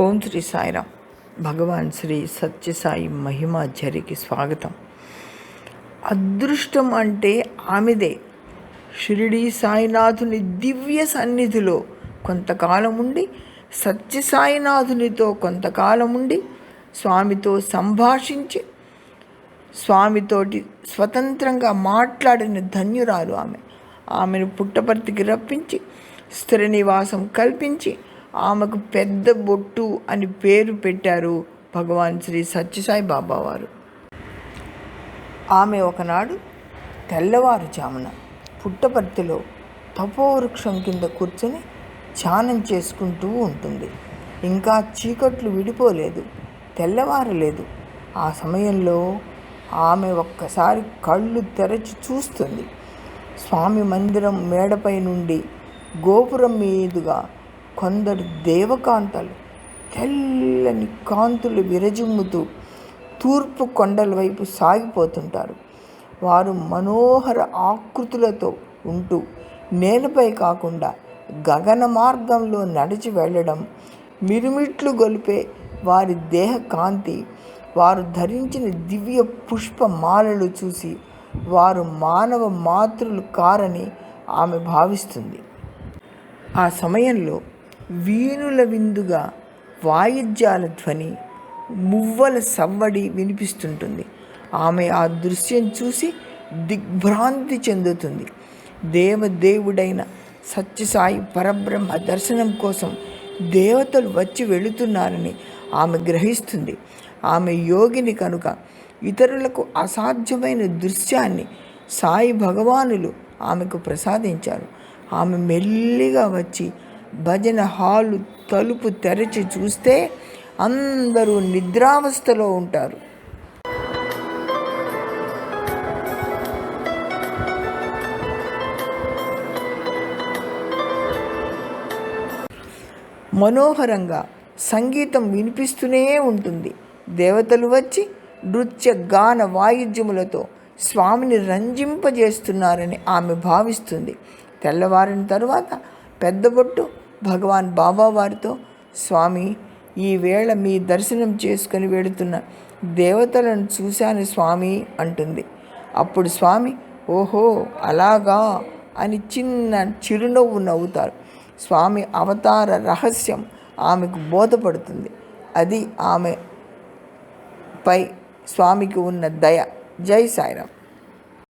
ఓం శ్రీ సాయిరామ్. భగవాన్ శ్రీ సత్యసాయి మహిమాచరికి స్వాగతం. అదృష్టం అంటే ఆమెదే. షిరిడీ సాయినాథుని దివ్య సన్నిధిలో కొంతకాలం ఉండి, సత్యసాయినాథునితో కొంతకాలం ఉండి, స్వామితో సంభాషించి, స్వామితోటి స్వతంత్రంగా మాట్లాడిన ధన్యురాలు ఆమె. ఆమెను పుట్టపర్తికి రప్పించి స్థిర నివాసం కల్పించి ఆమెకు పెద్ద బొట్టు అని పేరు పెట్టారు భగవాన్ శ్రీ సత్యసాయి బాబా వారు. ఆమె ఒకనాడు తెల్లవారుజామున పుట్టపర్తిలో తపోవృక్షం కింద కూర్చొని ధ్యానం చేసుకుంటూ ఉంటుంది. ఇంకా చీకట్లు విడిపోలేదు, తెల్లవారలేదు. ఆ సమయంలో ఆమె ఒక్కసారి కళ్ళు తెరచి చూస్తుంది. స్వామి మందిరం మేడపై నుండి గోపురం మీదుగా కొందరు దేవకాంతలు తెల్లని కాంతులు విరజిమ్ముతూ తూర్పు కొండల వైపు సాగిపోతుంటారు. వారు మనోహర ఆకృతులతో ఉంటూ నేలపై కాకుండా గగన మార్గంలో నడిచి వెళ్ళడం, మిరుమిట్లు గొలిపే వారి దేహ కాంతి, వారు ధరించిన దివ్య పుష్పమాలలు చూసి వారు మానవ మాతృలు కారని ఆమె భావిస్తుంది. ఆ సమయంలో వీణుల విందుగా వాయిద్యాల ధ్వని, మువ్వల సవ్వడి వినిపిస్తుంటుంది. ఆమె ఆ దృశ్యం చూసి దిగ్భ్రాంతి చెందుతుంది. దేవదేవుడైన సత్యసాయి పరబ్రహ్మ దర్శనం కోసం దేవతలు వచ్చి వెళుతున్నారని ఆమె గ్రహిస్తుంది. ఆమె యోగిని కనుక ఇతరులకు అసాధ్యమైన దృశ్యాన్ని సాయి భగవానులు ఆమెకు ప్రసాదించారు. ఆమె మెల్లిగా వచ్చి భజన హాలు తలుపు తెరచి చూస్తే అందరూ నిద్రావస్థలో ఉంటారు. మనోహరంగా సంగీతం వినిపిస్తూనే ఉంటుంది. దేవతలు వచ్చి నృత్య గాన వాయిద్యములతో స్వామిని రంజింపజేస్తున్నారని ఆమె భావిస్తుంది. తెల్లవారిన తరువాత పెద్దబొట్టు భగవాన్ బాబా వారితో, స్వామి, ఈవేళ మీ దర్శనం చేసుకుని వెళుతున్న దేవతలను చూశాను స్వామి అంటుంది. అప్పుడు స్వామి, ఓహో అలాగా అని చిన్న చిరునవ్వు నవ్వుతారు. స్వామి అవతార రహస్యం ఆమెకు బోధపడుతుంది. అది ఆమెపై స్వామికి ఉన్న దయ. జై సాయిరామ్.